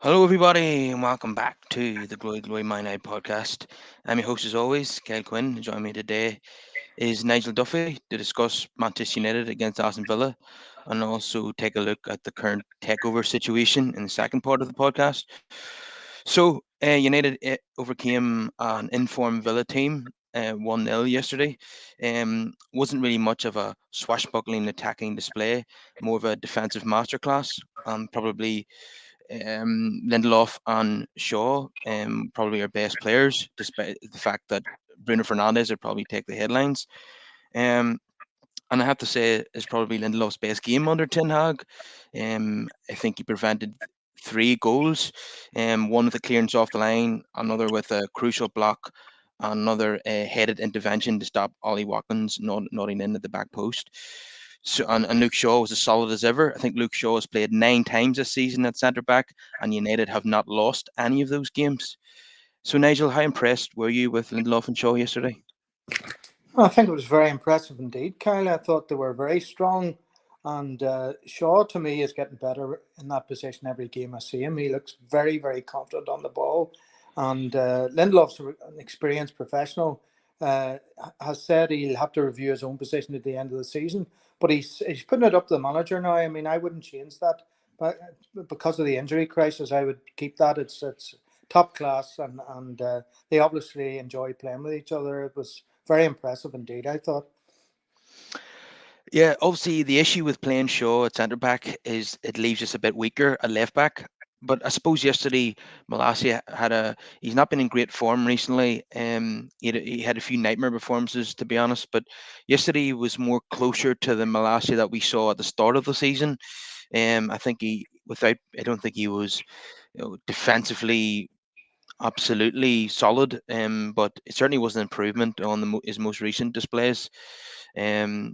Hello, everybody, and welcome back to the Glory My Night podcast. I'm your host, as always, Kyle Quinn. Joining me today is Nigel Duffy to discuss Manchester United against Aston Villa and also take a look at the current takeover situation in the second part of the podcast. So, United overcame an informed Villa team 1-0 yesterday. Wasn't really much of a swashbuckling attacking display, more of a defensive masterclass. Probably Lindelof and Shaw, probably our best players, despite the fact that Bruno Fernandes would probably take the headlines. Um, and I have to say, it's probably Lindelof's best game under Ten Hag. I think he prevented three goals, one with a clearance off the line, another with a crucial block, another headed intervention to stop Ollie Watkins nodding in at the back post. So, and Luke Shaw was as solid as ever. I think Luke Shaw has played 9 times this season at centre back, and United have not lost any of those games. So, Nigel, how impressed were you with Lindelof and Shaw yesterday? I think it was very impressive indeed, Kyle. I thought they were very strong, and Shaw to me is getting better in that position every game I see him. He looks very, very confident on the ball, and Lindelof's an experienced professional. Uh, has said he'll have to review his own position at the end of the season, but he's putting it up to the manager now. I mean, I wouldn't change that, but because of the injury crisis, I would keep that. It's top class, and they obviously enjoy playing with each other. It was very impressive indeed, I thought. Yeah, obviously the issue with playing Shaw at centre back is it leaves us a bit weaker at left back. But I suppose yesterday Malacia he's not been in great form recently. He had a few nightmare performances to be honest. But yesterday was more closer to the Malacia that we saw at the start of the season. I don't think he was defensively absolutely solid. But it certainly was an improvement on his most recent displays.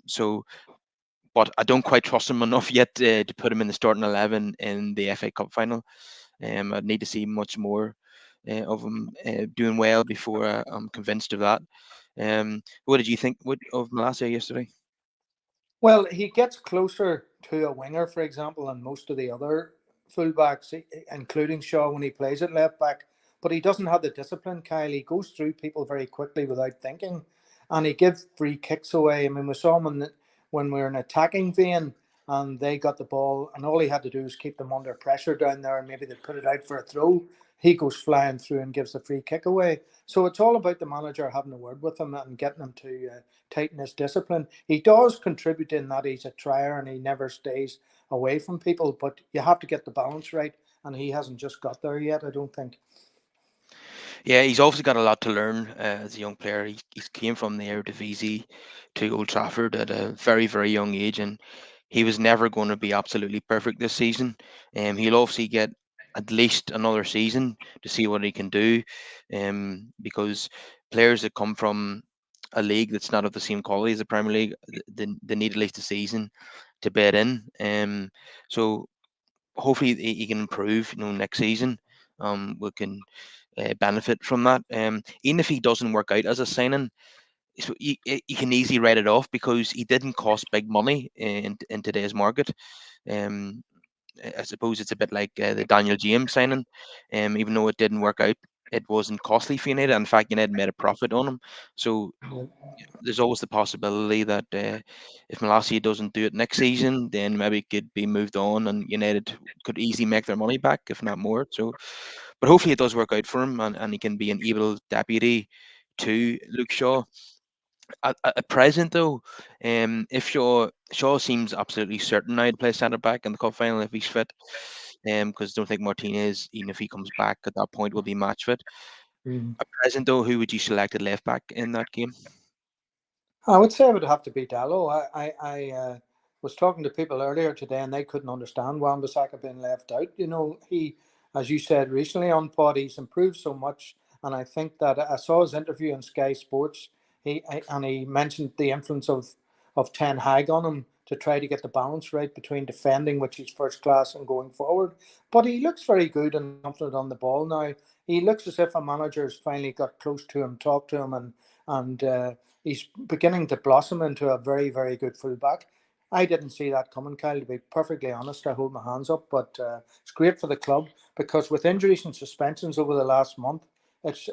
So but I don't quite trust him enough yet to put him in the starting 11 in the FA Cup final. I'd need to see much more of him doing well before I'm convinced of that. What did you think of Malacia yesterday? Well, he gets closer to a winger, for example, than most of the other fullbacks, including Shaw when he plays at left back. But he doesn't have the discipline, Kyle. He goes through people very quickly without thinking, and he gives free kicks away. I mean, we saw him when we were in attacking vein, and they got the ball, and all he had to do was keep them under pressure down there, and maybe they put it out for a throw. He goes flying through and gives the free kick away. So it's all about the manager having a word with him and getting him to tighten his discipline. He does contribute in that he's a trier and he never stays away from people, but you have to get the balance right, and he hasn't just got there yet, I don't think. Yeah, he's obviously got a lot to learn as a young player. He came from the Eredivisie to Old Trafford at a very, very young age, and he was never going to be absolutely perfect this season. He'll obviously get at least another season to see what he can do, because players that come from a league that's not of the same quality as the Premier League, they need at least a season to bed in. So hopefully he can improve, next season. We can benefit from that. Even if he doesn't work out as a signing, you can easily write it off because he didn't cost big money in today's market. Um, I suppose it's a bit like the Daniel James signing. Even though it didn't work out, it wasn't costly for United. In fact, United made a profit on him. So there's always the possibility that if Malacia doesn't do it next season, then maybe it could be moved on, and United could easily make their money back, if not more. So, but hopefully it does work out for him, and he can be an able deputy to Luke Shaw. At present, though, if Shaw seems absolutely certain now to play centre back in the cup final if he's fit, because I don't think Martinez, even if he comes back at that point, will be match fit. Mm. At present, though, who would you select at left back in that game? I would say it would have to be Dallo. I was talking to people earlier today, and they couldn't understand Wan-Bissaka being left out. You know, he, as you said recently on pod, he's improved so much, and I think that I saw his interview on Sky Sports. And he mentioned the influence of Ten Hag on him to try to get the balance right between defending, which is first class, and going forward. But he looks very good and confident on the ball now. He looks as if a manager's finally got close to him, talked to him, and he's beginning to blossom into a very, very good fullback. I didn't see that coming, Kyle. To be perfectly honest, I hold my hands up. But it's great for the club because with injuries and suspensions over the last month,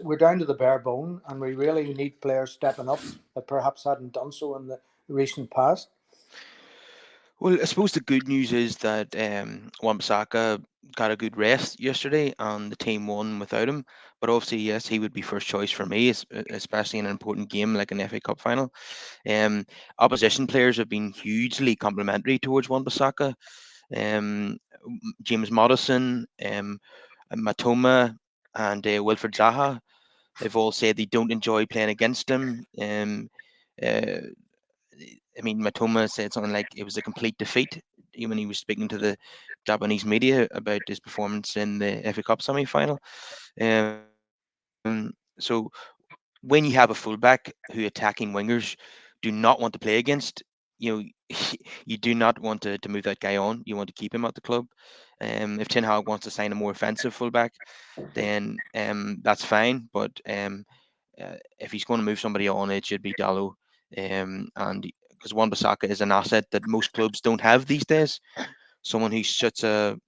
we're down to the bare bone, and we really need players stepping up that perhaps hadn't done so in the recent past. Well, I suppose the good news is that Wan-Bissaka got a good rest yesterday, and the team won without him. But obviously, yes, he would be first choice for me, especially in an important game like an FA Cup final. Um, Opposition players have been hugely complimentary towards Wan-Bissaka. James Maddison, Matoma, and Wilfred Zaha have all said they don't enjoy playing against him. Uh, I mean, Matoma said something like it was a complete defeat when he was speaking to the Japanese media about his performance in the FA Cup semi-final. So when you have a fullback who attacking wingers do not want to play against, you know, you do not want to move that guy on. You want to keep him at the club. If Ten Hag wants to sign a more offensive fullback, then that's fine. But if he's going to move somebody on, it should be Dallo. And because Wan-Bissaka is an asset that most clubs don't have these days. Someone who's such a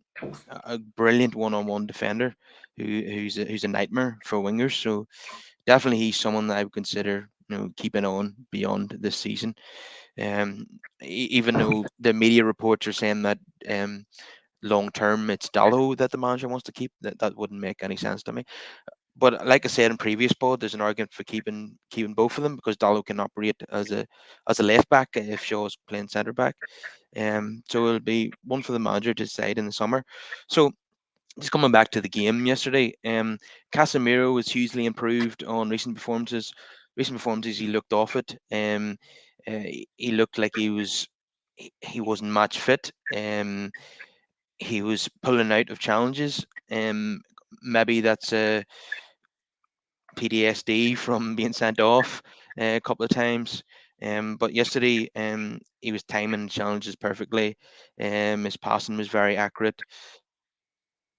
brilliant one-on-one defender, who's a nightmare for wingers. So definitely he's someone that I would consider, keeping on beyond this season. Um, Even though the media reports are saying that long term it's Dallo that the manager wants to keep, that wouldn't make any sense to me. But like I said in previous pod, there's an argument for keeping both of them because Dallo can operate as a left back if Shaw's playing centre back. So it'll be one for the manager to decide in the summer. So just coming back to the game yesterday, Casemiro was hugely improved on recent performances. Recent performances, he looked off it. He looked like he wasn't match fit. He was pulling out of challenges. Maybe that's PTSD from being sent off a couple of times. But yesterday, he was timing challenges perfectly. His passing was very accurate.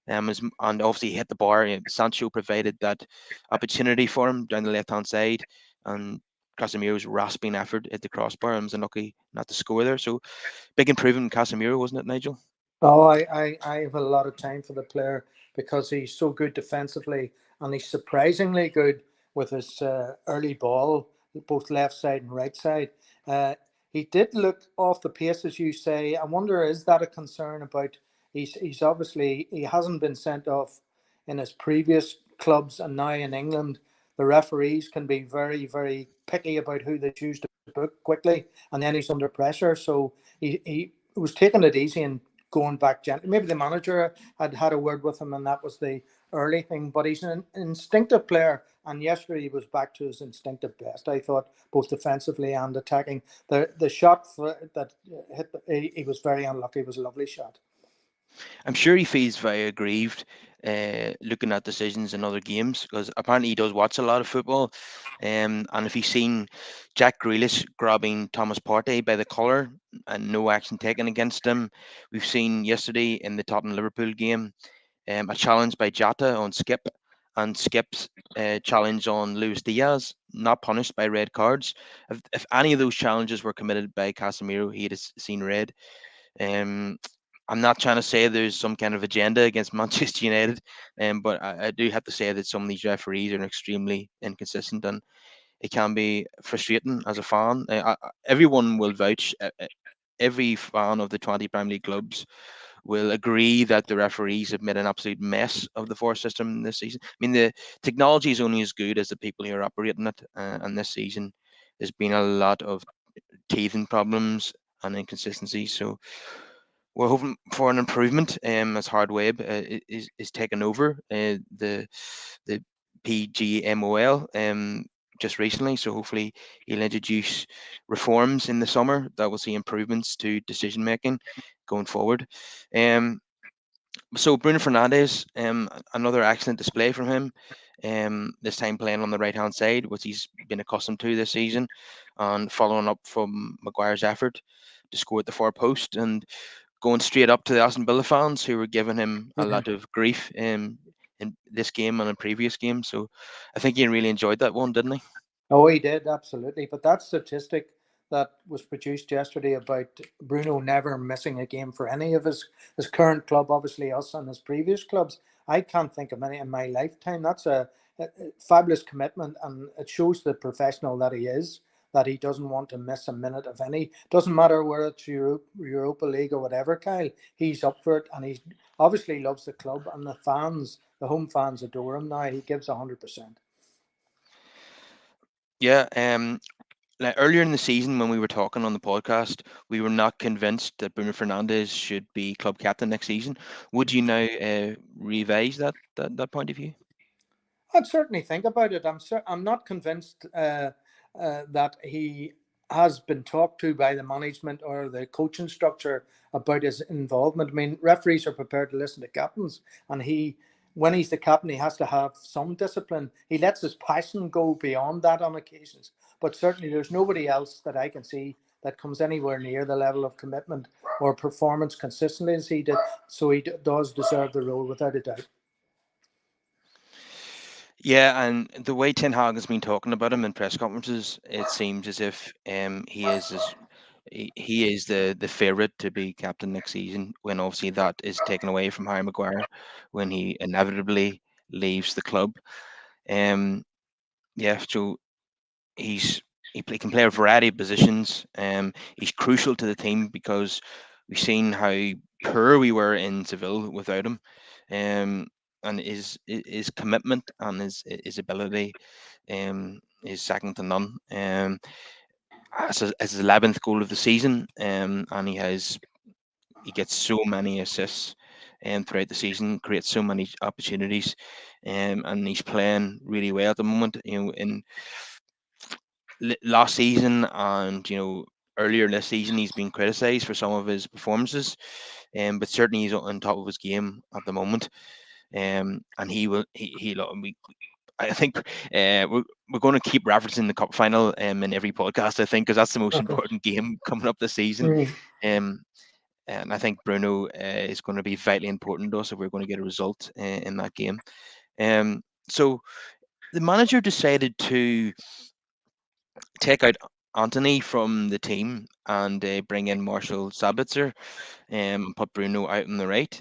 And obviously he hit the bar. Sancho provided that opportunity for him down the left hand side, and Casemiro's rasping effort at the crossbar and was unlucky not to score there. So big improvement in Casemiro, wasn't it, Nigel? Oh, I have a lot of time for the player because he's so good defensively and he's surprisingly good with his early ball, both left side and right side. Uh, he did look off the pace, as you say. I wonder, is that a concern about? He's obviously he hasn't been sent off in his previous clubs, and now in England, the referees can be very very picky about who they choose to book quickly, and then he's under pressure. So he was taking it easy and going back gently. Maybe the manager had had a word with him, and that was the early thing. But he's an instinctive player, and yesterday he was back to his instinctive best. I thought both defensively and attacking. The shot that hit, he was very unlucky. It was a lovely shot. I'm sure he feels very aggrieved looking at decisions in other games because apparently he does watch a lot of football. And if he's seen Jack Grealish grabbing Thomas Partey by the collar and no action taken against him, we've seen yesterday in the Tottenham Liverpool game a challenge by Jota on Skip and Skip's challenge on Luis Diaz, not punished by red cards. If any of those challenges were committed by Casemiro, he'd have seen red. Um, I'm not trying to say there's some kind of agenda against Manchester United, but I do have to say that some of these referees are extremely inconsistent, and it can be frustrating as a fan. Everyone will vouch. Every fan of the 20 Premier League clubs will agree that the referees have made an absolute mess of the VAR system this season. I mean, the technology is only as good as the people who are operating it, and this season there's been a lot of teething problems and inconsistencies. So we're hoping for an improvement as Hard Web is taking over the PGMOL just recently. So hopefully he'll introduce reforms in the summer that will see improvements to decision making going forward. Um, so Bruno Fernandes, another excellent display from him. This time playing on the right hand side, which he's been accustomed to this season, and following up from Maguire's effort to score at the far post and going straight up to the Aston Villa fans who were giving him a Yeah. lot of grief in this game and in previous games. So I think he really enjoyed that one, didn't he? Oh, he did absolutely. But that statistic that was produced yesterday about Bruno never missing a game for any of his current club, obviously us and his previous clubs. I can't think of any in my lifetime. That's a fabulous commitment, and it shows the professional that he is. That he doesn't want to miss a minute of any. Doesn't matter whether it's Europa League or whatever, Kyle. He's up for it, and he obviously loves the club, and the fans, the home fans, adore him now. He gives 100%. Yeah, like earlier in the season when we were talking on the podcast, we were not convinced that Bruno Fernandes should be club captain next season. Would you now revise that point of view? I'd certainly think about it. I'm not convinced that he has been talked to by the management or the coaching structure about his involvement. I mean, referees are prepared to listen to captains, and when he's the captain, he has to have some discipline. He lets his passion go beyond that on occasions, but certainly there's nobody else that I can see that comes anywhere near the level of commitment or performance consistently as he did. So he does deserve the role without a doubt. Yeah, and the way Ten Hag has been talking about him in press conferences, it seems as if he is the favourite to be captain next season. When obviously that is taken away from Harry Maguire when he inevitably leaves the club. Um, yeah, so he's he can play a variety of positions. He's crucial to the team because we've seen how poor we were in Seville without him. And his commitment and his ability is second to none. As his 11th goal of the season, and he gets so many assists throughout the season, creates so many opportunities, and he's playing really well at the moment. In last season and earlier this season, he's been criticised for some of his performances, but certainly he's on top of his game at the moment. And he will he we I think we're going to keep referencing the cup final in every podcast, I think, because that's the most important game coming up this season. Um, and I think Bruno is going to be vitally important to us if we're going to get a result in that game. So the manager decided to take out Anthony from the team and bring in Marshall Sabitzer and put Bruno out on the right.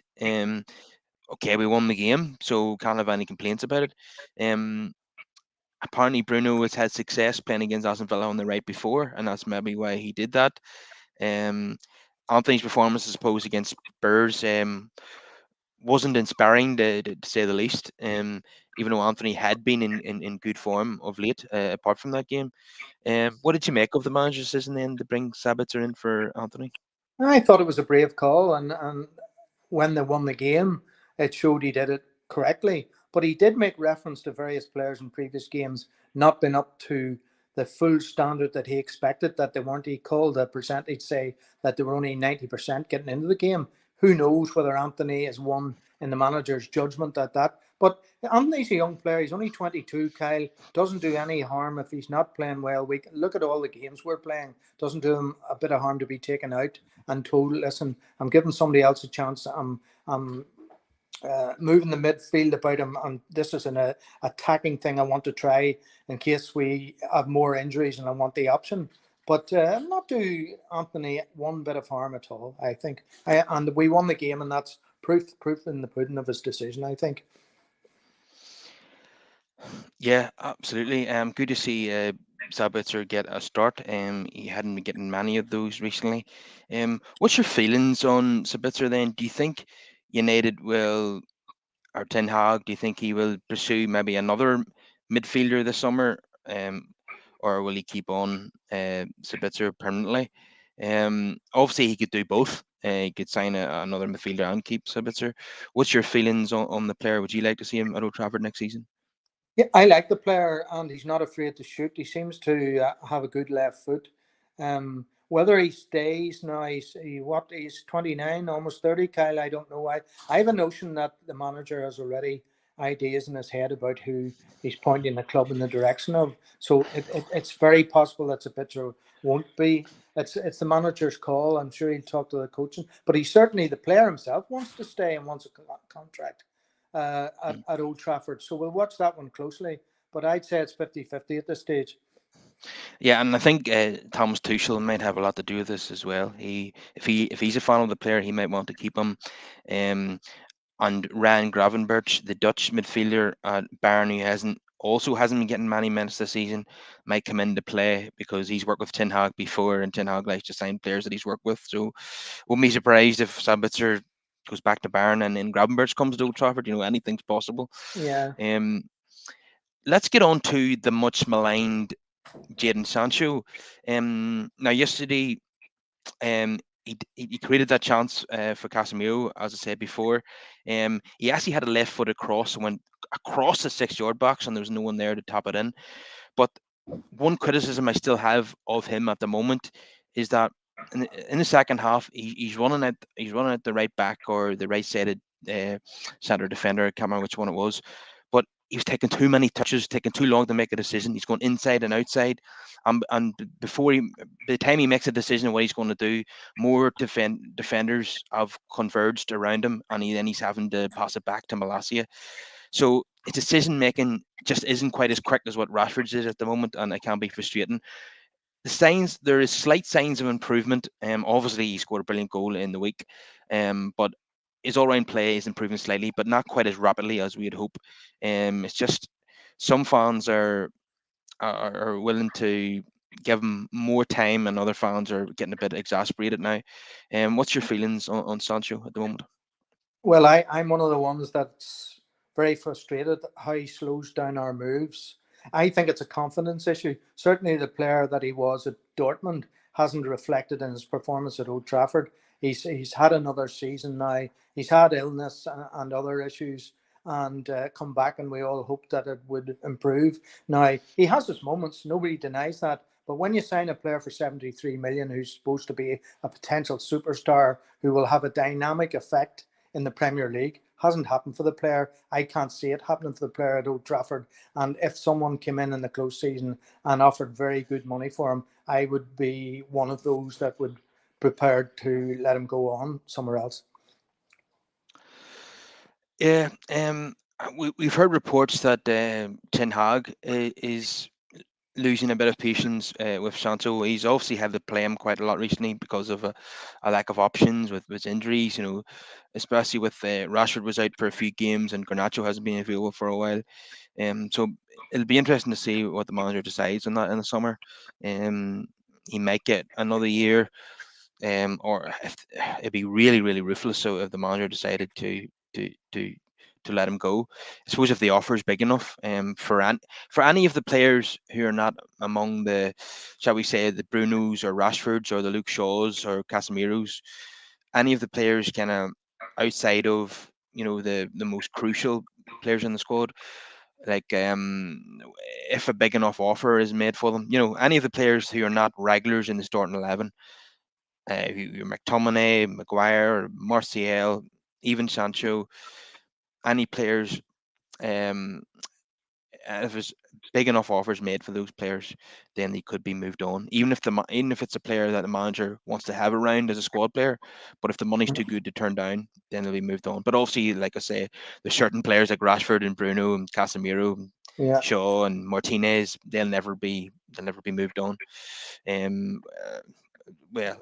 Okay, we won the game, so can't have any complaints about it. Um, Apparently Bruno has had success playing against Aston Villa on the right before, and that's maybe why he did that. Um, Anthony's performance, I suppose, against Spurs wasn't inspiring to say the least. Even though Anthony had been in good form of late, apart from that game. What did you make of the manager's decision then to bring Sabitzer in for Anthony? I thought it was a brave call, and when they won the game, it showed he did it correctly. But he did make reference to various players in previous games not being up to the full standard that he expected, that they weren't. He called the percentage, say that they were only 90% getting into the game. Who knows whether Anthony is one in the manager's judgment at that. But Anthony's a young player. He's only 22, Kyle. Doesn't do any harm if he's not playing well. We can look at all the games we're playing. Doesn't do him a bit of harm to be taken out and told, listen, I'm giving somebody else a chance. I'm moving the midfield about him, and this is an attacking thing I want to try in case we have more injuries, and I want the option. But not do Anthony one bit of harm at all, I think. And we won the game, and that's proof in the pudding of his decision, I think. Yeah, absolutely. Good to see Sabitzer get a start. He hadn't been getting many of those recently. What's your feelings on Sabitzer then? Do you think United will, or Ten Hag, do you think he will pursue maybe another midfielder this summer, or will he keep on Sabitzer permanently? Obviously, he could do both. He could sign another midfielder and keep Sabitzer. What's your feelings on the player? Would you like to see him at Old Trafford next season? Yeah, I like the player, and he's not afraid to shoot. He seems to have a good left foot. Whether he stays now, he's 29, almost 30. Kyle, I don't know. I have a notion that the manager has already ideas in his head about who he's pointing the club in the direction of. So it's very possible that Sabitzer won't be. It's the manager's call. I'm sure he'll talk to the coaching, but he certainly, the player himself, wants to stay and wants a contract at Old Trafford. So we'll watch that one closely. But I'd say it's 50-50 at this stage. Yeah, and I think Thomas Tuchel might have a lot to do with this as well. If he's a fan of the player, he might want to keep him. Um, and Ryan Gravenberch, the Dutch midfielder at Bayern, who hasn't been getting many minutes this season, might come into play because he's worked with Ten Hag before, and Ten Hag likes to sign players that he's worked with. So wouldn't be surprised if Sabitzer goes back to Bayern and then Gravenberch comes to Old Trafford. Anything's possible. Yeah. Um, let's get on to the much maligned Jadon Sancho. Now yesterday, he created that chance for Casemiro, as I said before. He actually had a left-footed cross and went across the 6-yard box, and there was no one there to tap it in. But one criticism I still have of him at the moment is that in the second half, he's running at the right back or the right sided centre defender. I can't remember which one it was, but he was taking too many touches, taking too long to make a decision. He's going inside and outside, and by the time he makes a decision on what he's going to do, more defenders have converged around him, and he's having to pass it back to Malacia. So his decision making just isn't quite as quick as what Rashford's is at the moment, and it can be frustrating. There is slight signs of improvement. Obviously he scored a brilliant goal in the week, but his all-round play is improving slightly, but not quite as rapidly as we'd hope. It's just some fans are willing to give him more time, and other fans are getting a bit exasperated now. What's your feelings on Sancho at the moment? Well, I'm one of the ones that's very frustrated how he slows down our moves. I think it's a confidence issue. Certainly, the player that he was at Dortmund hasn't reflected in his performance at Old Trafford. He's had another season now. He's had illness and other issues, and come back, and we all hoped that it would improve. Now he has his moments. Nobody denies that. But when you sign a player for 73 million, who's supposed to be a potential superstar, who will have a dynamic effect in the Premier League. Hasn't happened for the player. I can't see it happening for the player at Old Trafford. And if someone came in the close season and offered very good money for him, I would be one of those that would prepared to let him go on somewhere else. Yeah, we've heard reports that Ten Hag is losing a bit of patience with Sancho. He's obviously had to play him quite a lot recently because of a lack of options with injuries. Especially with Rashford was out for a few games and Garnacho hasn't been available for a while. So it'll be interesting to see what the manager decides on that in the summer. Um, he might get another year, or if, it'd be really, really ruthless. So if the manager decided to to to let him go, I suppose if the offer is big enough, for any of the players who are not among the, shall we say, the Brunos or Rashfords or the Luke Shaws or Casemiros, any of the players kind of outside of the most crucial players in the squad, like if a big enough offer is made for them, any of the players who are not regulars in the starting 11, your McTominay, Maguire, Martial, even Sancho, any players, um, if there's big enough offers made for those players, then they could be moved on. Even if it's a player that the manager wants to have around as a squad player, but if the money's too good to turn down, then they'll be moved on. But obviously, like I say, there's certain players like Rashford and Bruno and Casemiro, and Yeah. Shaw and Martinez. They'll never be moved on. Um, uh, well,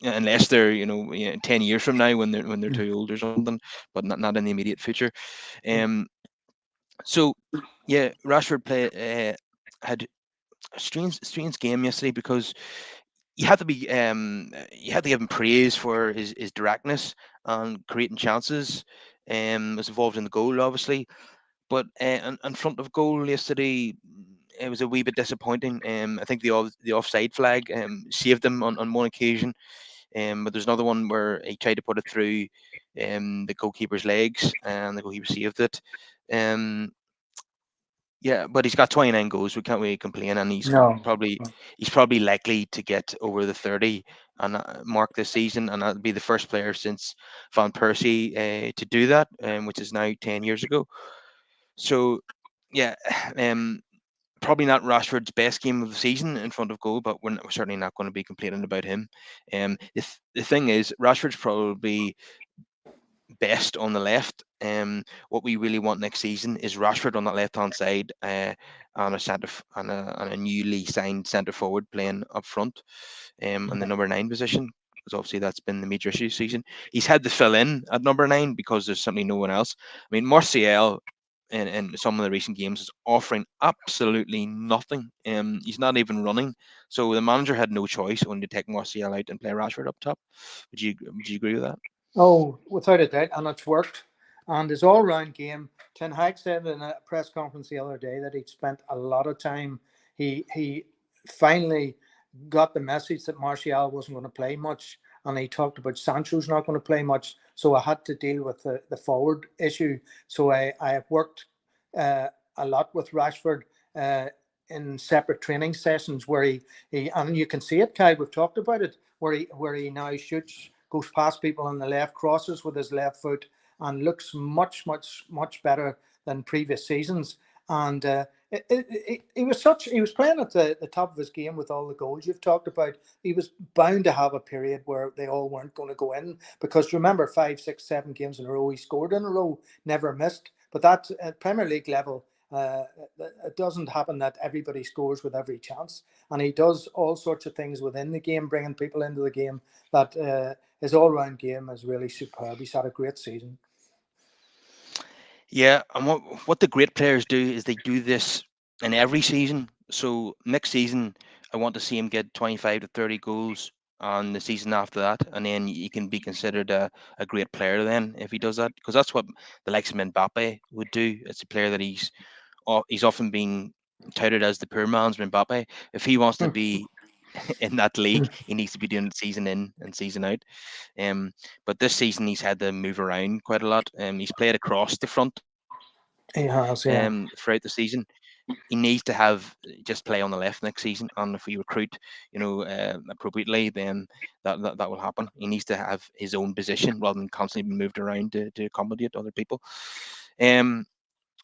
unless they're 10 years from now when they're too old or something, but not in the immediate future. Um, so yeah, Rashford had a strange game yesterday because you had to give him praise for his directness and creating chances. Was involved in the goal obviously, but in front of goal yesterday, it was a wee bit disappointing. I think the offside flag saved him on one occasion. But there's another one where he tried to put it through the goalkeeper's legs, and the goalkeeper saved it. Um, yeah, but he's got 29 goals. We can't really complain, and No. he's probably likely to get over the 30 and mark this season, and that'll be the first player since Van Persie to do that, which is now 10 years ago. So yeah, um, probably not Rashford's best game of the season in front of goal, but we're certainly not going to be complaining about him. The thing is, Rashford's probably best on the left. What we really want next season is Rashford on that left hand side, and a newly signed centre forward playing up front, in the number nine position. Because obviously that's been the major issue this season. He's had to fill in at number nine because there's simply no one else. I mean, Martial in some of the recent games is offering absolutely nothing. He's not even running. So the manager had no choice only to take Martial out and play Rashford up top. Would you agree with that? Oh, without a doubt, and it's worked. And his all-round game, Ten Hag said in a press conference the other day that he'd spent a lot of time. He finally got the message that Martial wasn't going to play much, and he talked about Sancho's not going to play much. So I had to deal with the forward issue. So I have worked uh, a lot with Rashford uh, in separate training sessions where he and you can see it, Kyle. We've talked about it where he now shoots, goes past people on the left, crosses with his left foot, and looks much better than previous seasons. And he was playing at the top of his game with all the goals you've talked about. He was bound to have a period where they all weren't going to go in because remember 5, 6, 7 games in a row he scored in a row, never missed. But that at Premier League level, uh, it doesn't happen that everybody scores with every chance, and he does all sorts of things within the game, bringing people into the game. That his all-round game is really superb. He's had a great season. Yeah, and what the great players do is they do this in every season. So next season, I want to see him get 25 to 30 goals on the season after that, and then he can be considered a great player then if he does that, because that's what the likes of Mbappe would do. It's a player that he's often been touted as the poor man's Mbappe. If he wants to be in that league, he needs to be doing it season in and season out. Um, but this season he's had to move around quite a lot. He's played across the front He has, yeah. throughout the season. He needs to have just play on the left next season, and if we recruit, appropriately, then that will happen. He needs to have his own position rather than constantly being moved around to accommodate other people. Um,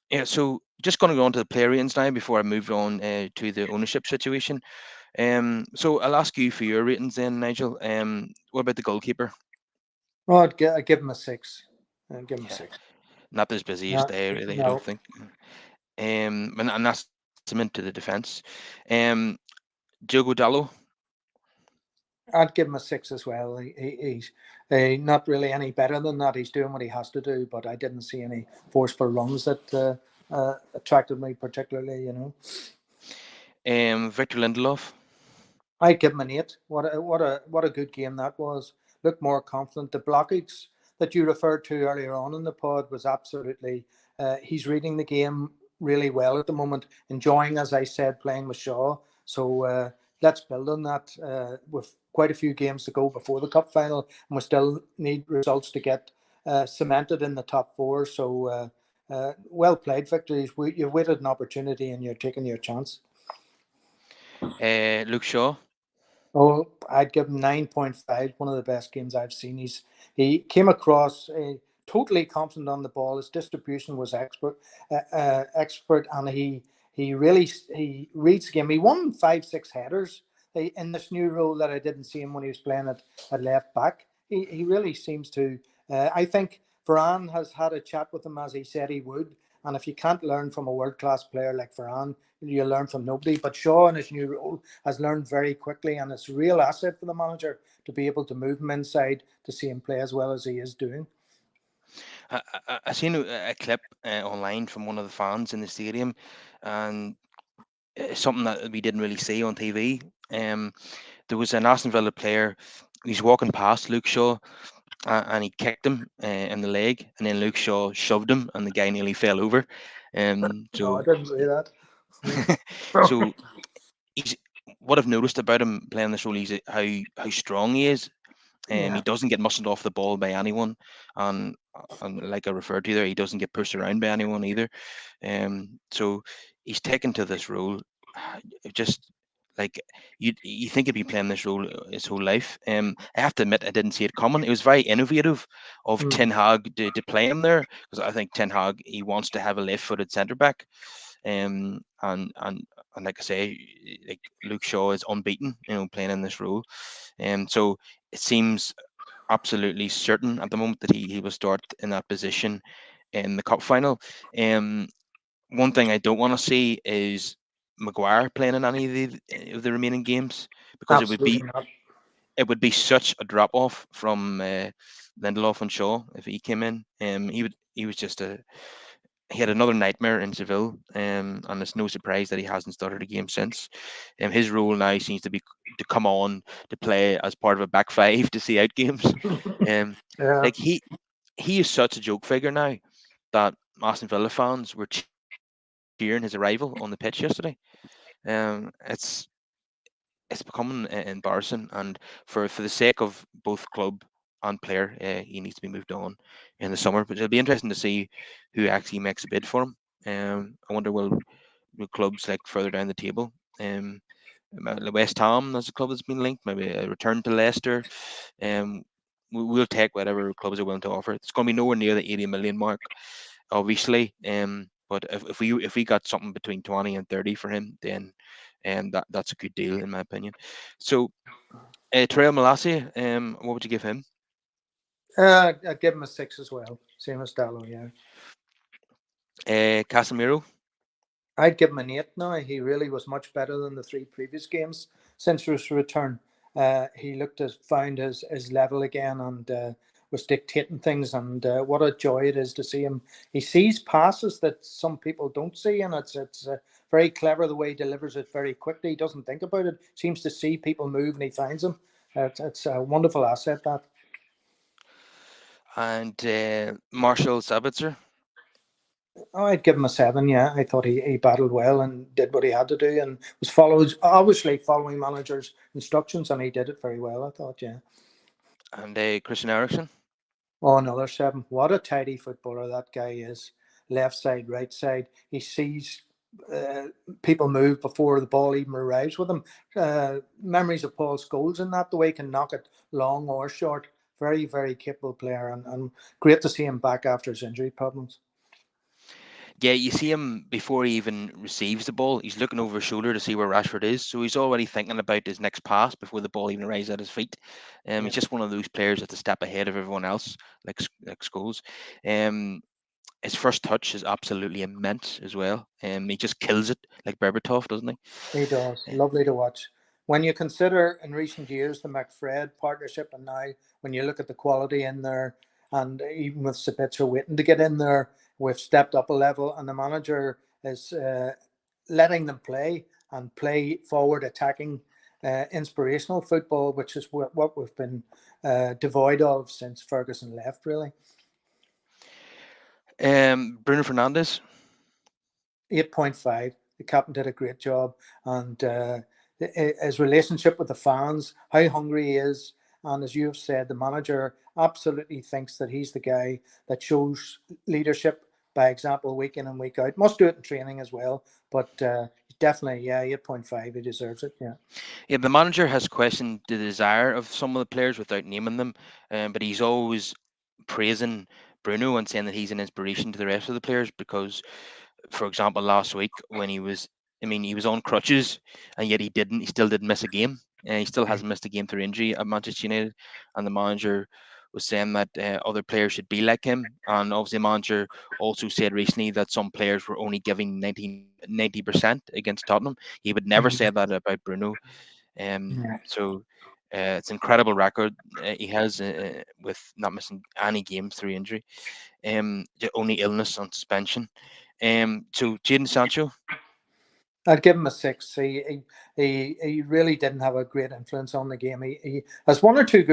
yeah, so just going to go on to the player ratings now before I move on to the ownership situation. So I'll ask you for your ratings then, Nigel. What about the goalkeeper? Oh, I'd give him a six. I'd give him a Yeah, six. not as busy as No, they really, I don't no, think. And that's testament to the defense. Diogo Dallo. I'd give him a six as well. He's not really any better than that. He's doing what he has to do, but I didn't see any forceful runs that attracted me particularly. Victor Lindelof. I'd give him an eight. What a good game that was. Looked more confident. The blockage that you referred to earlier on in the pod was absolutely. He's reading the game really well at the moment, enjoying, as I said, playing with Shaw. So let's build on that. With quite a few games to go before the cup final, and we still need results to get cemented in the top four. So well played, Victor. You've waited an opportunity, and you're taking your chance. Luke Shaw. Oh, I'd give him 9.5. One of the best games I've seen. He came across totally confident on the ball. His distribution was expert, and he really he reads the game. He won 5, 6 headers in this new role that I didn't see him when he was playing at left back. He really seems to. I think Varane has had a chat with him as he said he would. And if you can't learn from a world class player like Varane, you learn from nobody. But Shaw in his new role has learned very quickly, and it's a real asset for the manager to be able to move him inside to see him play as well as he is doing. I seen a clip online from one of the fans in the stadium, and it's something that we didn't really see on TV. There was an Aston Villa player. He's walking past Luke Shaw, and he kicked him in the leg, and then Luke Shaw shoved him, and the guy nearly fell over. No, I So, didn't see that. so he's what I've noticed about him playing this role is how strong he is. He Yeah. doesn't get muscled off the ball by anyone, and like I referred to there, he doesn't get pushed around by anyone either. So he's taken to this role, just like you think he'd be playing this role his whole life. I have to admit I didn't see it coming. It was very innovative of Mm. Ten Hag to play him there, because I think Ten Hag, he wants to have a left-footed centre back. Um, and and and like I say, like Luke Shaw is unbeaten, playing in this role. So it seems absolutely certain at the moment that he will start in that position in the cup final. Um, One thing I don't want to see is Maguire playing in any of the remaining games, because Absolutely not. it would be such a drop off from Lindelof and Shaw if he came in. He was just a he had another nightmare in Seville, and it's no surprise that he hasn't started a game since. His role now seems to be to come on to play as part of a back five to see out games. Um, Yeah, like he is such a joke figure now that Aston Villa fans were cheering his arrival on the pitch yesterday. It's becoming embarrassing, and for the sake of both club and player, he needs to be moved on in the summer. But it'll be interesting to see who actually makes a bid for him. I wonder will clubs like further down the table, like West Ham as a club that's been linked, maybe a return to Leicester. Um, we'll take whatever clubs are willing to offer. It's going to be nowhere near the 80 million mark, obviously. But if we got something between 20 and 30 for him, then that's a good deal in my opinion. So Terrell Malacia, what would you give him? I'd give him a six as well, same as Dallo. Yeah, Casemiro. I'd give him an eight now. He really was much better than the three previous games since his return. He looked as found his level again and was dictating things. And what a joy it is to see him. He sees passes that some people don't see, and it's very clever the way he delivers it very quickly. He doesn't think about it. Seems to see people move and he finds them. It's a wonderful asset that. And Marshall Sabitzer. Oh, I'd give him a seven. Yeah, I thought he battled well and did what he had to do and was followed obviously following manager's instructions and he did it very well. I thought, yeah. And Christian Eriksen. Oh, another seven. What a tidy footballer that guy is. Left side, right side. He sees uh, people move before the ball even arrives with him. Memories of Paul Scholes in that the way he can knock it long or short. Very, very capable player and great to see him back after his injury problems. Yeah, you see him before he even receives the ball. He's looking over his shoulder to see where Rashford is, so he's already thinking about his next pass before the ball even arrives at his feet. Yeah. He's just one of those players that's a step ahead of everyone else, like Scholes. Um, his first touch is absolutely immense as well. He just kills it like Berbatov, doesn't he? He does. Uh, Lovely to watch. When you consider in recent years the McFred partnership, and now when you look at the quality in there, and even with Sabitzer waiting to get in there, we've stepped up a level, and the manager is letting them play and play forward, attacking, inspirational football, which is what we've been devoid of since Ferguson left, really. Bruno Fernandes. 8.5. The captain did a great job, and his relationship with the fans, how hungry he is, and as you have said, the manager absolutely thinks that he's the guy that shows leadership by example week in and week out. Must do it in training as well, but definitely, yeah, 8.5. He deserves it. Yeah, Yeah, the manager has questioned the desire of some of the players without naming them, but he's always praising Bruno and saying that he's an inspiration to the rest of the players because, for example, last week when he was on crutches and yet he still didn't miss a game. He still hasn't missed a game through injury at Manchester United, and the manager was saying that other players should be like him. And obviously, the manager also said recently that some players were only giving 90% against Tottenham. He would never say that about Bruno. yeah. So it's an incredible record he has with not missing any games through injury. Only illness and suspension. So Jadon Sancho. I'd give him a six. He really didn't have a great influence on the game. He has one or two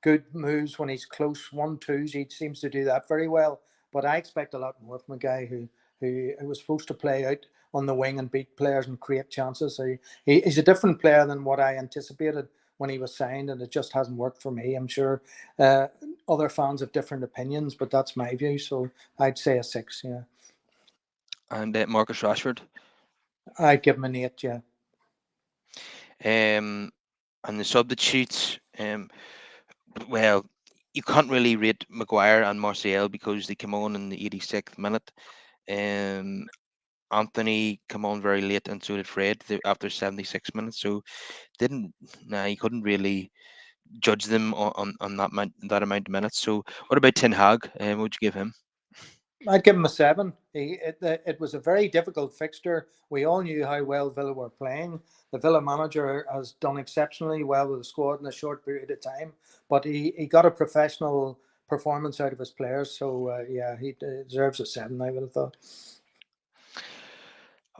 good moves when he's close, one twos. He seems to do that very well. But I expect a lot more from a guy who was supposed to play out on the wing and beat players and create chances. So he's a different player than what I anticipated when he was signed, and it just hasn't worked for me. I'm sure uh, other fans have different opinions, but that's my view. So I'd say a six. Yeah, And Marcus Rashford. I'd give him an eight. Yeah. Um, and the substitutes. Well, you can't really rate Maguire and Martial because they came on in the 86th minute. Um, Anthony came on very late, and so did Fred after 76 minutes. So didn't nah, you couldn't really judge them on that amount of minutes. So what about Ten Hag? What would you give him? I'd give him a seven. It was a very difficult fixture. We all knew how well Villa were playing. The Villa manager has done exceptionally well with the squad in a short period of time, but he got a professional performance out of his players. So, yeah, he deserves a seven, I would have thought.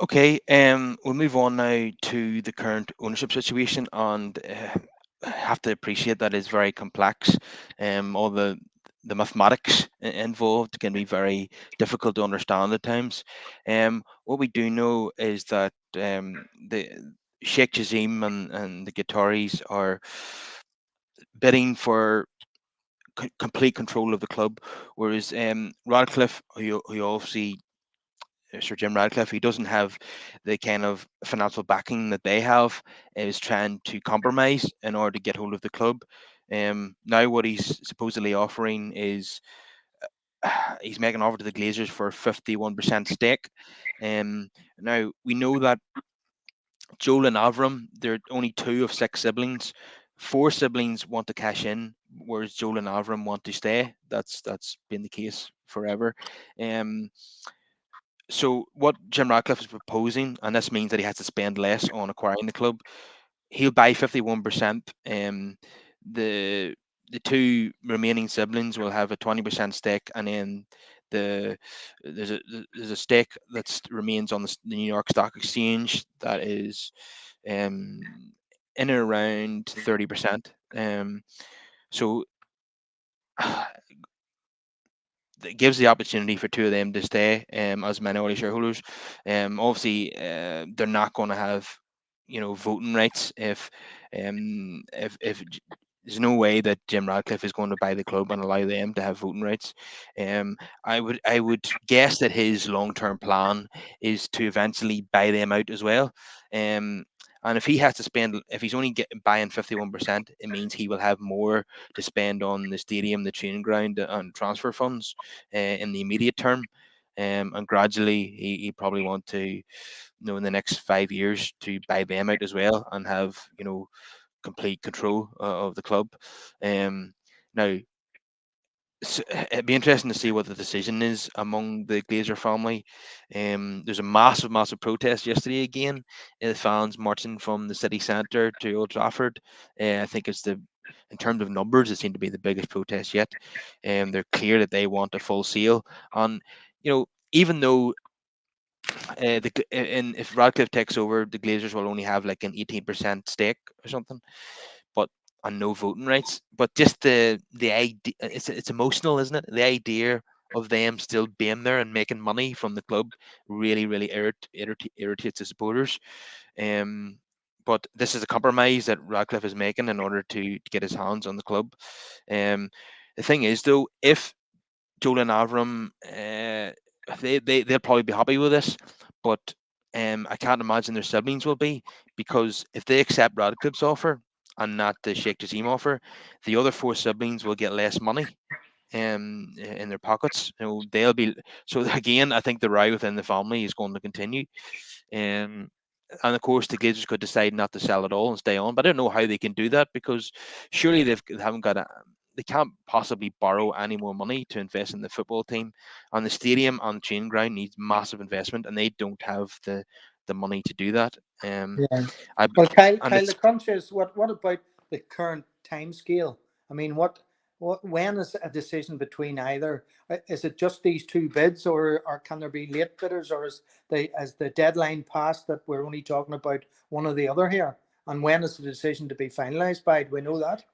Okay, we'll move on now to the current ownership situation, and I have to appreciate that it's very complex. All the mathematics involved can be very difficult to understand at times. What we do know is that the Sheikh Jazim and the Qataris are bidding for complete control of the club, whereas Radcliffe, who obviously Sir Jim Radcliffe, he doesn't have the kind of financial backing that they have, is trying to compromise in order to get hold of the club. Now, what he's supposedly offering is he's making an offer to the Glazers for a 51% stake. Now, we know that Joel and Avram, they're only two of six siblings. Four siblings want to cash in, whereas Joel and Avram want to stay. That's been the case forever. Um, so what Jim Ratcliffe is proposing, and this means that he has to spend less on acquiring the club. He'll buy 51%. The the two remaining siblings will have a 20% stake, and then the there's a stake that remains on the New York Stock Exchange that is in and around 30%. So it gives the opportunity for two of them to stay as minority shareholders. Obviously, they're not going to have voting rights if there's no way that Jim Radcliffe is going to buy the club and allow them to have voting rights. Um, I would guess that his long term plan is to eventually buy them out as well. Um, and if he has to spend, if he's only buying 51%, it means he will have more to spend on the stadium, the training ground, and transfer funds in the immediate term. And gradually, he probably want to, in the next 5 years, to buy them out as well and have, complete control of the club. Um, Now, it'd be interesting to see what the decision is among the Glazer family. There's a massive, massive protest yesterday again. The fans marching from the city centre to Old Trafford. I think in terms of numbers, it seemed to be the biggest protest yet. They're clear that they want a full sale. And, even though and if Radcliffe takes over, the Glazers will only have like an 18% stake or something, but and no voting rights. But just the idea, it's emotional, isn't it? The idea of them still being there and making money from the club really, really irritates the supporters. Um, but this is a compromise that Radcliffe is making in order to get his hands on the club. Um, the thing is, though, if Joel and Avram, they'll probably be happy with this, but I can't imagine their siblings will be, because if they accept Radcliffe's offer and not the Sheikh Jazim offer, the other four siblings will get less money in their pockets. They'll be so again. I think the row within the family is going to continue. Um, and of course, the Glazers could decide not to sell at all and stay on. But I don't know how they can do that, because surely they haven't got they can't possibly borrow any more money to invest in the football team. And the stadium and training ground needs massive investment, and they don't have the money to do that. Yeah. I Well, and Kyle, the it's crunch is what about the current time scale? I mean, when is a decision between either? Is it just these two bids, or can there be late bidders, or is the deadline passed that we're only talking about one or the other here? And when is the decision to be finalised by? Do we know that?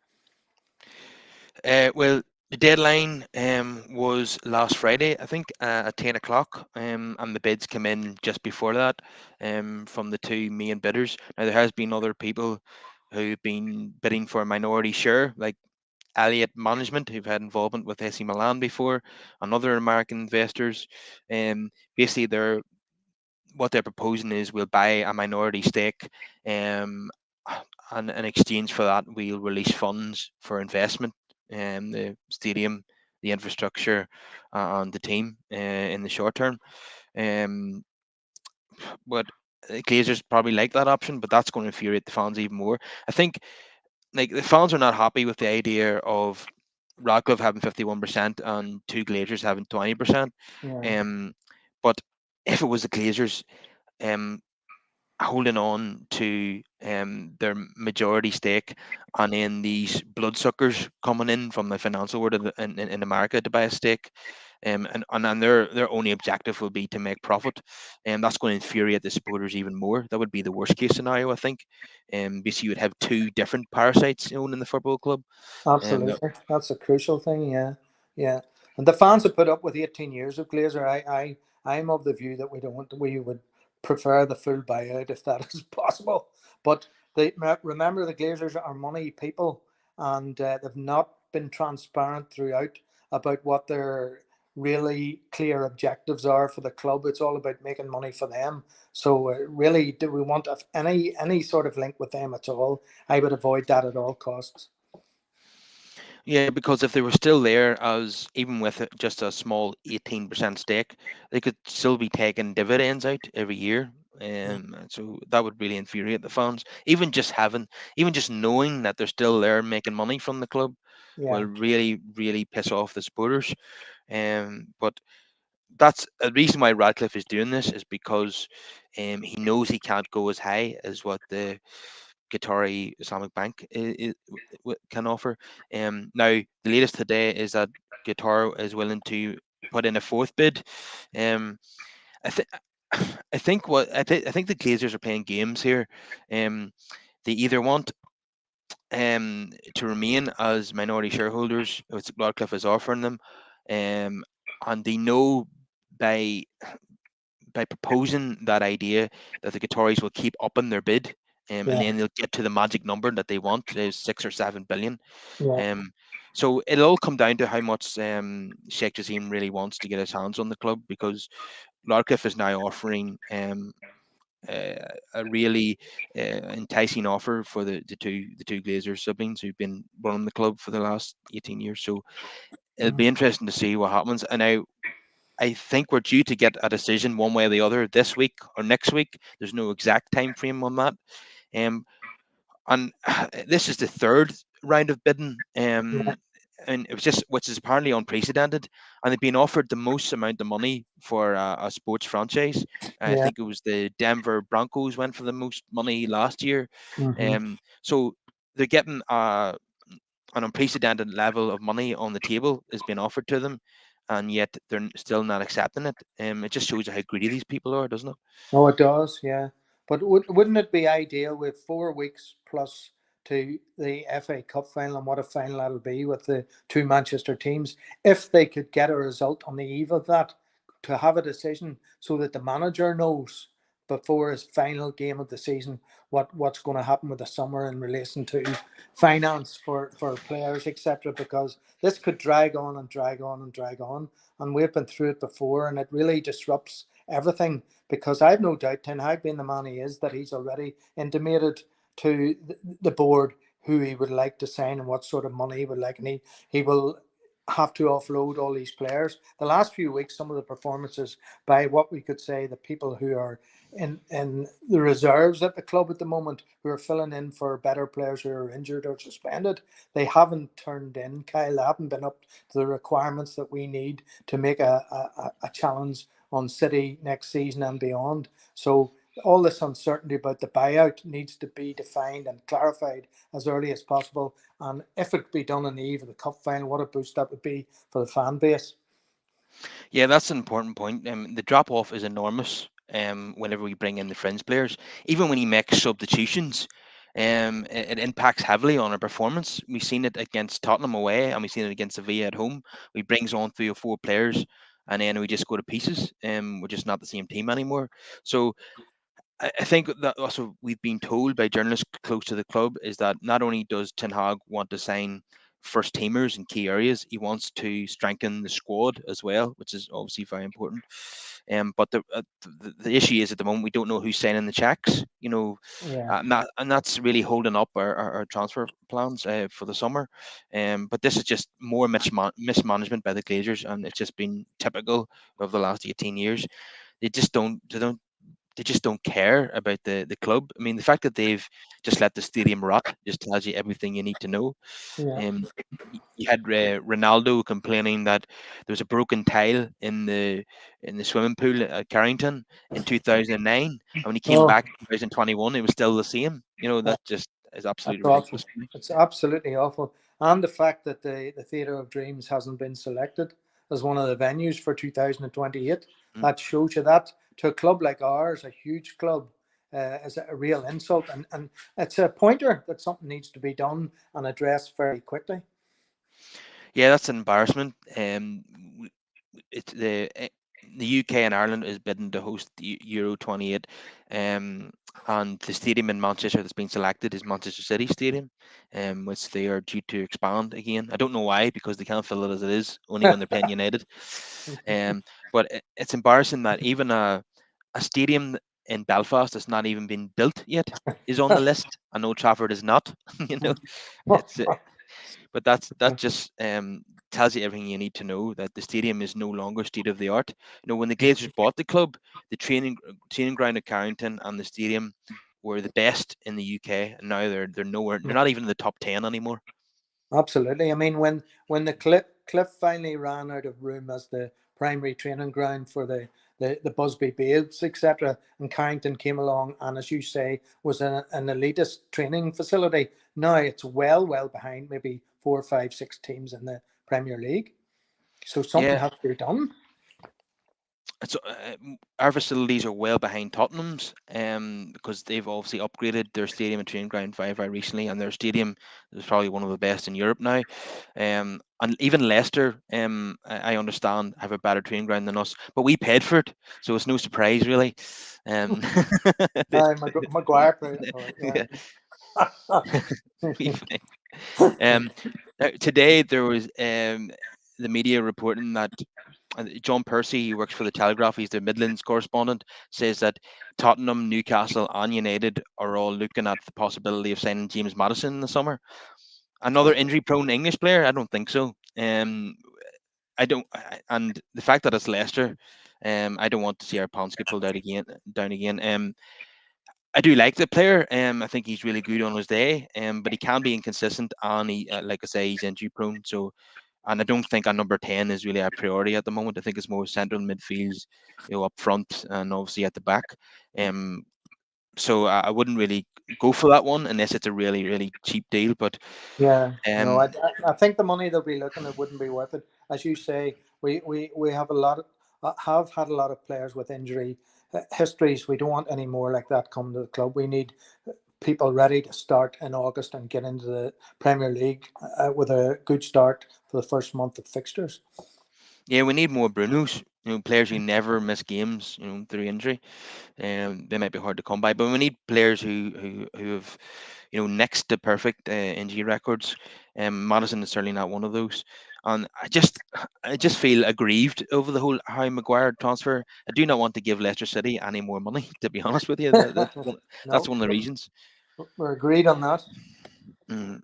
Well, the deadline was last Friday, I think, at 10 o'clock, and the bids came in just before that from the two main bidders. Now, there has been other people who've been bidding for a minority share, like Elliott Management, who've had involvement with AC Milan before, and other American investors. Basically, what they're proposing is we'll buy a minority stake, um, and in exchange for that, we'll release funds for investment, the stadium, the infrastructure, and the team in the short term. Um, but Glazers probably like that option, but that's going to infuriate the fans even more. I think, like, the fans are not happy with the idea of Radcliffe having 51% and two Glazers having 20%. Yeah, Um, but if it was the Glazers um, holding on to their majority stake, and then these bloodsuckers coming in from the financial world in America to buy a stake, and their only objective will be to make profit, and that's going to infuriate the supporters even more. That would be the worst case scenario, I think. Basically, you would have two different parasites owning the football club. Um, absolutely. That's a crucial thing. Yeah, yeah. And the fans have put up with 18 years of Glazer. I'm of the view that we would prefer the full buyout if that is possible. But remember, the Glazers are money people, and they've not been transparent throughout about what their really clear objectives are for the club. It's all about making money for them. So really, do we want any sort of link with them at all? I would avoid that at all costs. Yeah, because if they were still there, as even with just a small 18% stake, they could still be taking dividends out every year. And so that would really infuriate the fans. Even just knowing that they're still there making money from the club will Yeah, really, really piss off the supporters. But that's the reason why Radcliffe is doing this is because he knows he can't go as high as what the Qatari Islamic Bank can offer. Now, the latest today is that Qatar is willing to put in a fourth bid. Um, I, th- I think the Glazers are playing games here. Um, they either want to remain as minority shareholders, which Radcliffe is offering them, and they know by proposing that idea that the Qataris will keep upping their bid, and yeah, then they'll get to the magic number that they want, is 6 or 7 billion. yeah. Um, so it'll all come down to how much Sheikh Jassim really wants to get his hands on the club, because Radcliffe is now offering a really enticing offer for the two Glazer siblings who've been running the club for the last 18 years. So it'll Mhm. be interesting to see what happens. And I think we're due to get a decision one way or the other this week or next week. There's no exact time frame on that. Um, and this is the third round of bidding. Yeah, And it was just, which is apparently unprecedented. And they've been offered the most amount of money for a sports franchise. I yeah. think it was the Denver Broncos went for the most money last year. Hmm. So they're getting an unprecedented level of money on the table is being offered to them, and yet they're still not accepting it. It just shows you how greedy these people are, doesn't it? Oh, it does, yeah. But wouldn't it be ideal with 4 weeks plus to the FA Cup final, and what a final that'll be with the two Manchester teams, if they could get a result on the eve of that, to have a decision so that the manager knows before his final game of the season what's going to happen with the summer in relation to finance for players, etc. Because this could drag on and drag on and drag on, and we've been through it before, and it really disrupts everything, because I've no doubt Ten Hag, being the man he is, that he's already intimated to the board who he would like to sign and what sort of money he would like, and he will have to offload all these players. The last few weeks, some of the performances by what we could say the people who are in the reserves at the club at the moment, who are filling in for better players who are injured or suspended, they haven't turned in, Kyle. They haven't been up to the requirements that we need to make a challenge on City next season and beyond. So all this uncertainty about the buyout needs to be defined and clarified as early as possible. And if it be done on the eve of the cup final, what a boost that would be for the fan base. Yeah, that's an important point. The drop off is enormous. Whenever we bring in the fringe players, even when he makes substitutions, it impacts heavily on our performance. We've seen it against Tottenham away, and we've seen it against Sevilla at home. We brings on 3 or 4 players, and then we just go to pieces. We're just not the same team anymore. So I think that also we've been told by journalists close to the club is that not only does Ten Hag want to sign first teamers in key areas, he wants to strengthen the squad as well, which is obviously very important. But the issue is at the moment we don't know who's signing the checks. Yeah. And that's really holding up our transfer plans for the summer. But this is just more mismanagement by the Glazers, and it's just been typical of the last 18 years. They just don't they just don't care about the club. I mean, the fact that they've just let the stadium rot just tells you everything you need to know. Yeah. Um, you had Ronaldo complaining that there was a broken tile in the swimming pool at Carrington in 2009, and when he came Oh, back in 2021, it was still the same. That just is that's absolutely awful. ridiculous for me. It's absolutely awful. And the fact that the Theatre of Dreams hasn't been selected as one of the venues for 2028, Mm. that shows you that to a club like ours, a huge club, is a real insult. And it's a pointer that something needs to be done and addressed very quickly. Yeah, that's an embarrassment. It's the UK and Ireland is bidding to host the Euro 28, and the stadium in Manchester that's been selected is Manchester City Stadium, which they are due to expand again. I don't know why, because they can't fill it as it is, only when they're playing United. Um, but it's embarrassing that even a stadium in Belfast that's not even been built yet is on the list, and Old Trafford is not. you know, it's but that just tells you everything you need to know, that the stadium is no longer state of the art. When the Glazers bought the club, the training ground at Carrington and the stadium were the best in the UK, and now they're nowhere. They're not even in the top 10 anymore. Absolutely. I mean, when the Cliff finally ran out of room as the primary training ground for the Busby Babes, etc., and Carrington came along, and as you say, was an elitist training facility. Now it's well behind maybe 4, 5, 6 teams in the Premier League. So something Yeah, has to be done. our facilities are well behind Tottenham's, because they've obviously upgraded their stadium and training ground very recently, and their stadium is probably one of the best in Europe now. And even Leicester, I understand, have a better training ground than us, but we paid for it, so it's no surprise really. Um, that- Maguire played for it, yeah, yeah. we today there was the media reporting that John Percy, who works for the Telegraph, he's the Midlands correspondent, says that Tottenham, Newcastle, and United are all looking at the possibility of signing James Maddison in the summer. Another injury-prone English player? I don't think so. I don't, and the fact that it's Leicester, I don't want to see our pounds get pulled out again, down again. I do like the player. I think he's really good on his day. But he can be inconsistent, and like I say, he's injury prone. So, and I don't think a number 10 is really a priority at the moment. I think it's more central midfield, up front and obviously at the back. Um, so I wouldn't really go for that one unless it's a really cheap deal. But Yeah, no, um, I think the money they'll be looking at wouldn't be worth it. As you say, we have a lot of, have had a lot of players with injury histories. We don't want any more like that come to the club. We need people ready to start in August and get into the Premier League with a good start for the first month of fixtures. yeah, we need more Brunos. Players who never miss games, through injury. They might be hard to come by, but we need players who have, next to perfect NG records. Madison is certainly not one of those, and I just feel aggrieved over the whole Harry Maguire transfer. I do not want to give Leicester City any more money. To be honest with you, that's No, one of the reasons. we're agreed on that. Mm.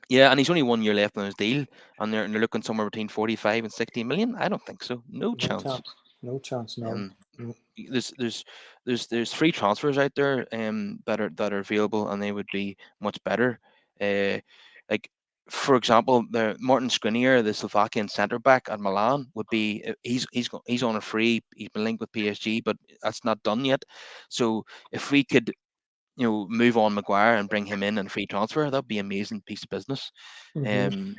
Yeah, and he's only 1 year left on his deal, and they're looking somewhere between 45 and 60 million. I don't think so. No No chance. chance. No chance. No. Um, No. there's free transfers out there that are available, and they would be much better. Like, for example, the Martin Skriniar, the Slovakian centre back at Milan, would be he's on a free. He's been linked with PSG, but that's not done yet. So if we could, move on Maguire and bring him in and free transfer, that'd be an amazing piece of business. Hmm. Um,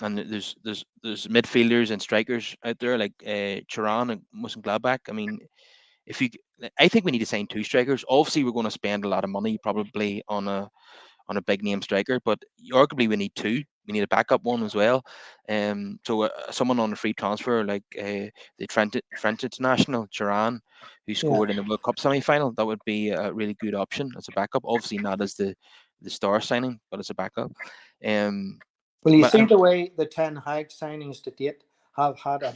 and there's midfielders and strikers out there like Turan and Gladbach. I mean, if you, I think we need to sign two strikers. Obviously, we're going to spend a lot of money probably on a big name striker, but arguably we need two. We need a backup one as well. So someone on a free transfer like the French international Turan, who Yeah. scored in the World Cup semi-final, that would be a really good option as a backup. Obviously, not as the star signing, but as a backup. Um, Well, you but see the way the Ten Hag signings to date have had a,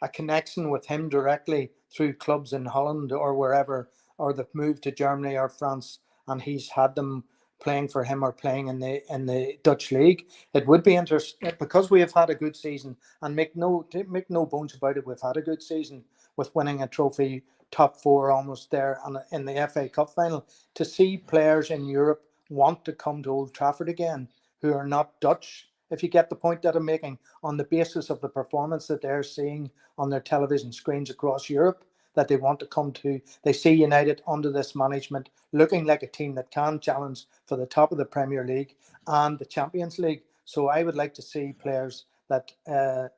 a connection with him directly through clubs in Holland or wherever, or they've moved to Germany or France, and he's had them playing for him or playing in the Dutch league. It would be interesting because we have had a good season, and make no bones about it. We've had a good season with winning a trophy top four almost there and in the FA Cup final. To see players in Europe want to come to Old Trafford again who are not Dutch, if you get the point that I'm making, on the basis of the performance that they're seeing on their television screens across Europe, that they want to come to. They see United under this management looking like a team that can challenge for the top of the Premier League and the Champions League. So I would like to see players that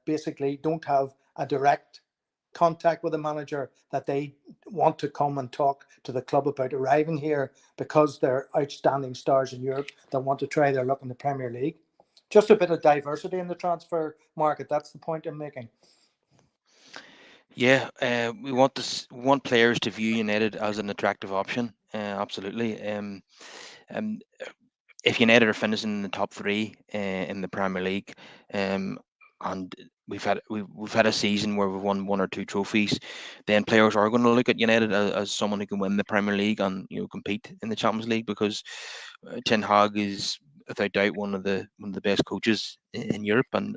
basically don't have a direct contact with the manager, that they want to come and talk to the club about arriving here because they're outstanding stars in Europe that want to try their luck in the Premier League. Just a bit of diversity in the transfer market. That's the point I'm making. Yeah, we want players to view United as an attractive option. Absolutely. Um, if United are finishing in the top three in the Premier League, um, and we've had a season where we've won one or two trophies, then players are going to look at United as someone who can win the Premier League and compete in the Champions League, because Ten Hag is without doubt one of the best coaches in Europe, and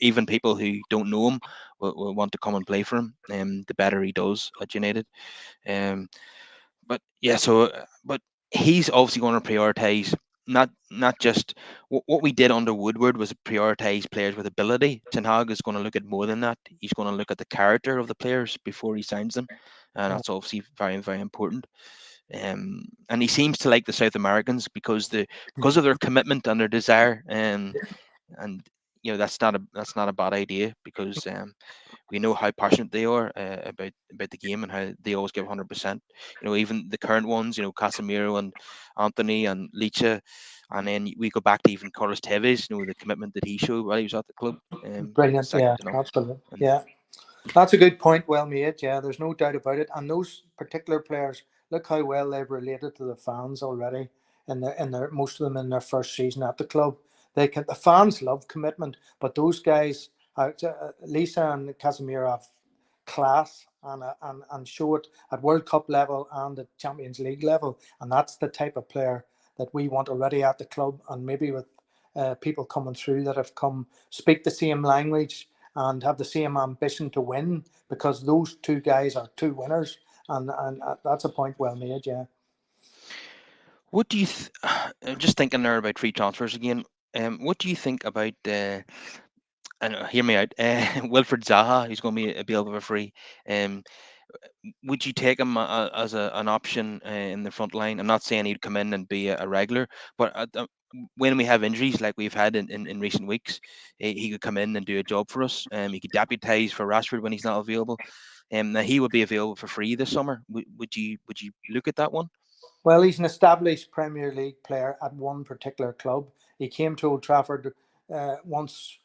even people who don't know him will want to come and play for him. The better he does at United. Um, but yeah, but he's obviously going to prioritize not just what we did under Woodward was prioritize players with ability. Ten Hag is going to look at more than that. He's going to look at the character of the players before he signs them, and that's obviously very very important. And he seems to like the South Americans because of their commitment and their desire. And that's not a bad idea, because we know how passionate they are about the game and how they always give 100%. Even the current ones, Casemiro and Anthony and Licha, and then we go back to even Carlos Tevez. The commitment that he showed while he was at the club, Brilliant. second Yeah, to none. absolutely. And Yeah. That's a good point, well made. Yeah, there's no doubt about it. And those particular players, look how well they've related to the fans already. In their most of them in their first season at the club, the fans love commitment, but those guys, Lisa and Casemiro, have class and show it at World Cup level and at Champions League level, and that's the type of player that we want already at the club, and maybe with people coming through that have come speak the same language and have the same ambition to win, because those two guys are two winners, and that's a point well made. Yeah. what do you? I'm just thinking there about free transfers again. What do you think about? And hear me out. Wilfred Zaha, who's going to be available for free. Um, would you take him as an option in the front line? I'm not saying he'd come in and be a regular, but when we have injuries like we've had in recent weeks, he could come in and do a job for us. He could deputise for Rashford when he's not available. Now he would be available for free this summer. Would you look at that one? Well, he's an established Premier League player at one particular club. He came to Old Trafford once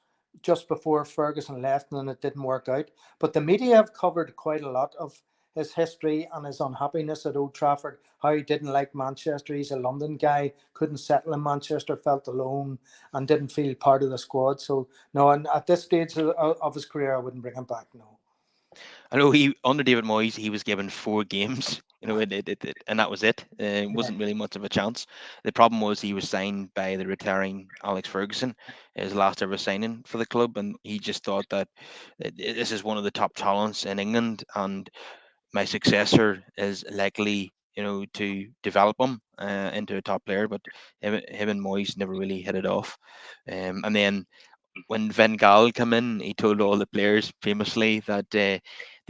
just before Ferguson left, and it didn't work out. But the media have covered quite a lot of his history and his unhappiness at Old Trafford, how he didn't like Manchester. He's a London guy, couldn't settle in Manchester, felt alone, and didn't feel part of the squad. So, no, and at this stage of his career, I wouldn't bring him back, no. I know he under David Moyes he was given 4 games, and that was it. It Yeah. wasn't really much of a chance. The problem was he was signed by the retiring Alex Ferguson, his last ever signing for the club, and he just thought that this is one of the top talents in England, and my successor is likely, to develop him into a top player. But him and Moyes never really hit it off, and then when Van Gaal came in, he told all the players famously that they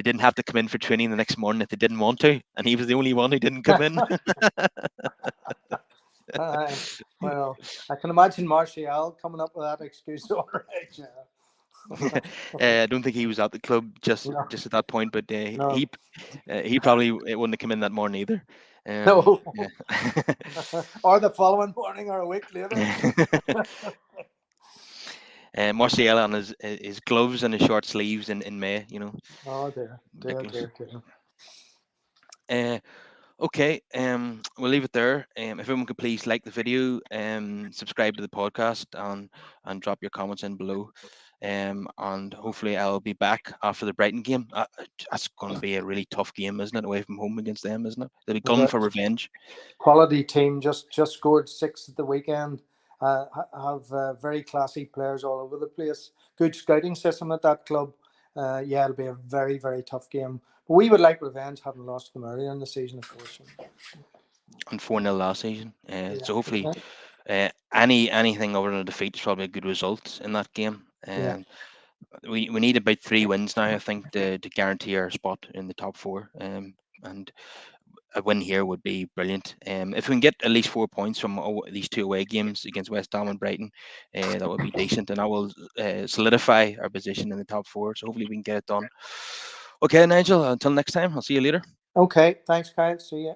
didn't have to come in for training the next morning if they didn't want to, and he was the only one who didn't come in. Uh, well, I can imagine Martial coming up with that excuse. All right, yeah. I don't think he was at the club just No, just at that point, but no, he probably wouldn't have come in that morning either. no. Yeah. Or the following morning or a week later. Martial on his gloves and his short sleeves in May, Oh dear, dear, ridiculous. dear, dear. Uh, Okay, we'll leave it there. If everyone could please like the video, subscribe to the podcast, and drop your comments in below. And hopefully I'll be back after the Brighton game. That's going to be a really tough game, isn't it? Away from home against them, isn't it? They'll be With gunning a for revenge. quality team, just scored six at the weekend. Have very classy players all over the place. Good scouting system at that club. Yeah, it'll be a very, very tough game. But we would like revenge, having lost them earlier in the season, of course. And 4-0 last season. Yeah, So hopefully, yeah, anything other than a defeat is probably a good result in that game. yeah. We need about 3 wins now, I think, to guarantee our spot in the top four. And a win here would be brilliant. If we can get at least 4 points from these two away games against West Ham and Brighton, that would be decent, and that will solidify our position in the top four. So hopefully we can get it done. Okay, Nigel. Until next time, I'll see you later. Okay, thanks, Kyle. See you.